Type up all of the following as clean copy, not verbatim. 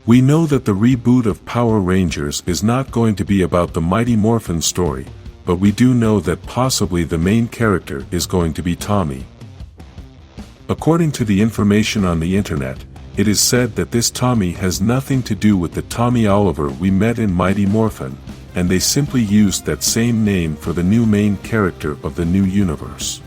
We know that the reboot of Power Rangers is not going to be about the Mighty Morphin story, but we do know that possibly the main character is going to be Tommy. According to the information on the internet, it is said that this Tommy has nothing to do with the Tommy Oliver we met in Mighty Morphin, and they simply used that same name for the new main character of the new universe.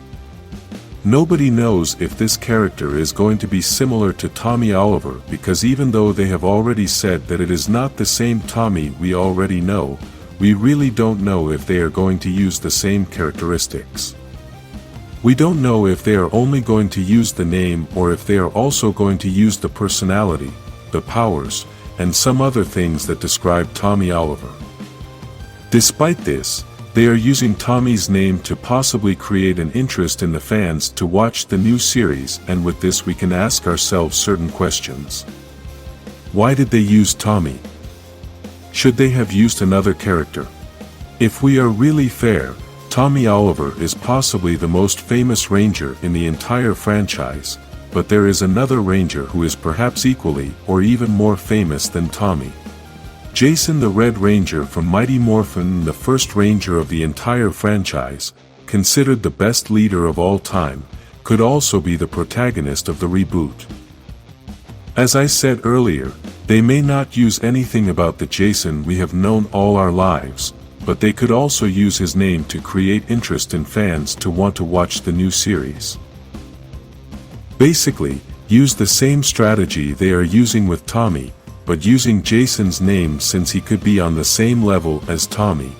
Nobody knows if this character is going to be similar to Tommy Oliver, because even though they have already said that it is not the same Tommy we already know, we really don't know if they are going to use the same characteristics. We don't know if they are only going to use the name or if they are also going to use the personality, the powers, and some other things that describe Tommy Oliver. Despite this, they are using Tommy's name to possibly create an interest in the fans to watch the new series, and with this we can ask ourselves certain questions. Why did they use Tommy? Should they have used another character? If we are really fair, Tommy Oliver is possibly the most famous Ranger in the entire franchise, but there is another Ranger who is perhaps equally or even more famous than Tommy. Jason the Red Ranger from Mighty Morphin, the first Ranger of the entire franchise, considered the best leader of all time, could also be the protagonist of the reboot. As I said earlier, they may not use anything about the Jason we have known all our lives, but they could also use his name to create interest in fans to want to watch the new series. Basically, use the same strategy they are using with Tommy, but using Jason's name since he could be on the same level as Tommy.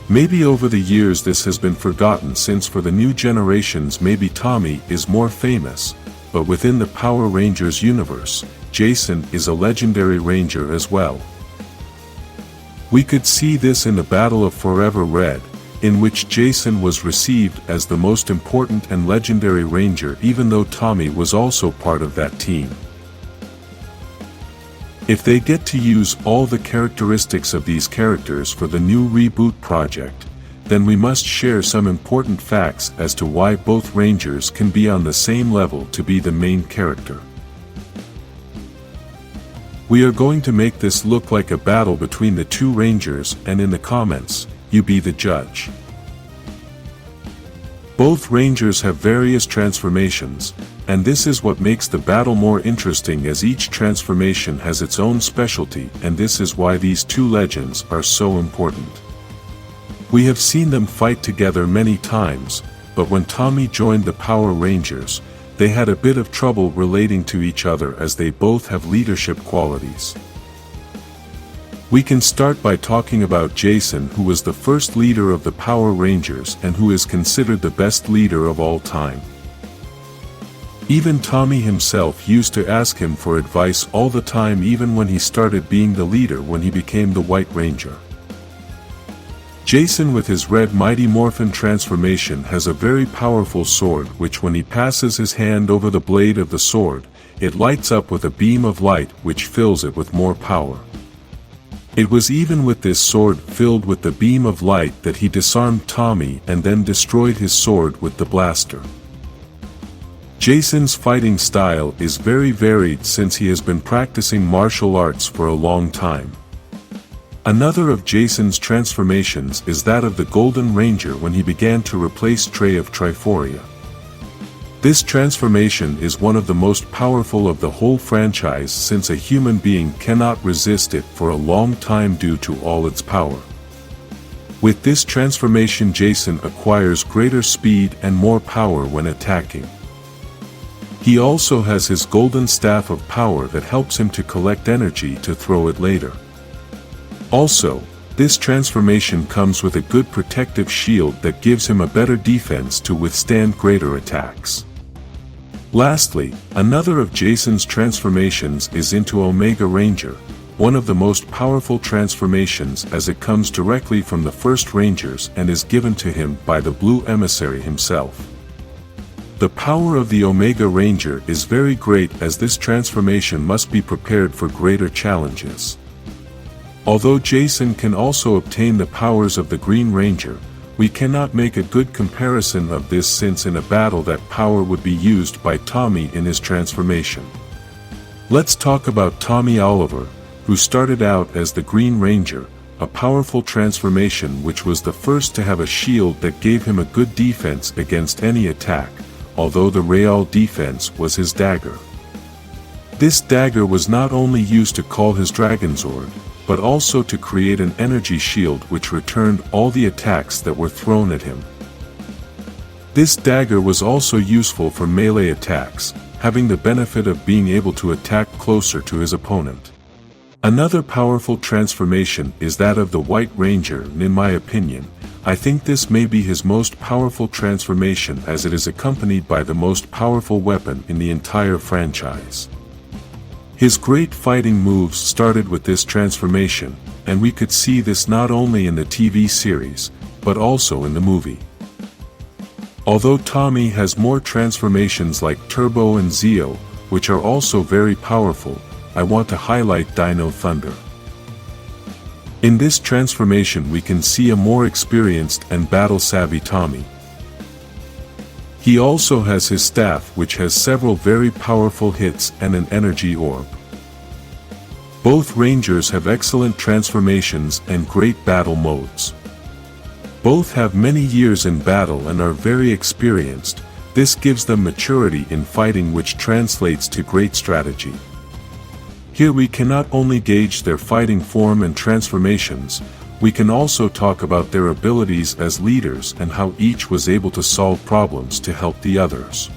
Maybe over the years this has been forgotten, since for the new generations maybe Tommy is more famous, but within the Power Rangers universe, Jason is a legendary Ranger as well. We could see this in the Battle of Forever Red, in which Jason was received as the most important and legendary Ranger, even though Tommy was also part of that team. If they get to use all the characteristics of these characters for the new reboot project, then we must share some important facts as to why both Rangers can be on the same level to be the main character. We are going to make this look like a battle between the two Rangers, and in the comments, you be the judge. Both Rangers have various transformations, and this is what makes the battle more interesting, as each transformation has its own specialty, and this is why these two legends are so important. We have seen them fight together many times, but when Tommy joined the Power Rangers, they had a bit of trouble relating to each other as they both have leadership qualities. We can start by talking about Jason, who was the first leader of the Power Rangers and who is considered the best leader of all time. Even Tommy himself used to ask him for advice all the time, even when he started being the leader when he became the White Ranger. Jason, with his red Mighty Morphin transformation, has a very powerful sword which, when he passes his hand over the blade of the sword, it lights up with a beam of light which fills it with more power. It was even with this sword filled with the beam of light that he disarmed Tommy and then destroyed his sword with the blaster. Jason's fighting style is very varied, since he has been practicing martial arts for a long time. Another of Jason's transformations is that of the Golden Ranger, when he began to replace Trey of Triforia. This transformation is one of the most powerful of the whole franchise, since a human being cannot resist it for a long time due to all its power. With this transformation, Jason acquires greater speed and more power when attacking. He also has his golden staff of power that helps him to collect energy to throw it later. Also, this transformation comes with a good protective shield that gives him a better defense to withstand greater attacks. Lastly, another of Jason's transformations is into Omega Ranger, one of the most powerful transformations, as it comes directly from the first Rangers and is given to him by the Blue Emissary himself. The power of the Omega Ranger is very great, as this transformation must be prepared for greater challenges. Although Jason can also obtain the powers of the Green Ranger, we cannot make a good comparison of this, since in a battle that power would be used by Tommy in his transformation. Let's talk about Tommy Oliver, who started out as the Green Ranger, a powerful transformation which was the first to have a shield that gave him a good defense against any attack, although the real defense was his dagger. This dagger was not only used to call his Dragonzord, but also to create an energy shield which returned all the attacks that were thrown at him. This dagger was also useful for melee attacks, having the benefit of being able to attack closer to his opponent. Another powerful transformation is that of the White Ranger, and in my opinion, I think this may be his most powerful transformation as it is accompanied by the most powerful weapon in the entire franchise. His great fighting moves started with this transformation, and we could see this not only in the TV series, but also in the movie. Although Tommy has more transformations like Turbo and Zeo, which are also very powerful, I want to highlight Dino Thunder. In this transformation we can see a more experienced and battle-savvy Tommy. He also has his staff which has several very powerful hits and an energy orb. Both Rangers have excellent transformations and great battle modes. Both have many years in battle and are very experienced. This gives them maturity in fighting which translates to great strategy. Here we cannot only gauge their fighting form and transformations, we can also talk about their abilities as leaders and how each was able to solve problems to help the others.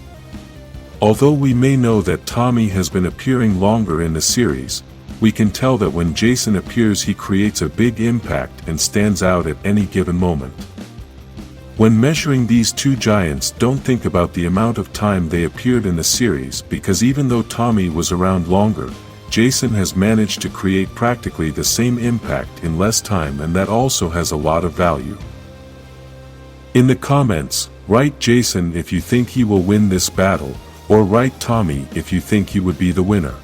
Although we may know that Tommy has been appearing longer in the series, we can tell that when Jason appears he creates a big impact and stands out at any given moment. When measuring these two giants, don't think about the amount of time they appeared in the series, because even though Tommy was around longer, Jason has managed to create practically the same impact in less time, and that also has a lot of value. In the comments, write Jason if you think he will win this battle, or write Tommy if you think he would be the winner.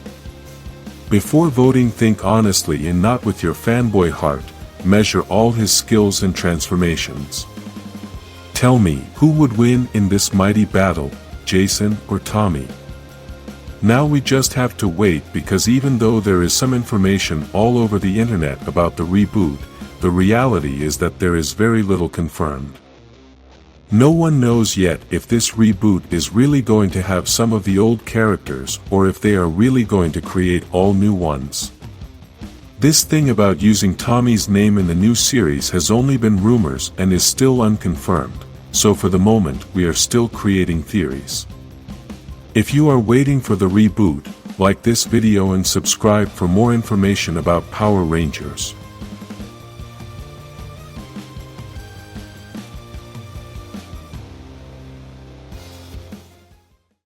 Before voting, think honestly and not with your fanboy heart, measure all his skills and transformations. Tell me, who would win in this mighty battle, Jason or Tommy? Now we just have to wait, because even though there is some information all over the internet about the reboot, the reality is that there is very little confirmed. No one knows yet if this reboot is really going to have some of the old characters or if they are really going to create all new ones. This thing about using Tommy's name in the new series has only been rumors and is still unconfirmed, so for the moment we are still creating theories. If you are waiting for the reboot, like this video and subscribe for more information about Power Rangers.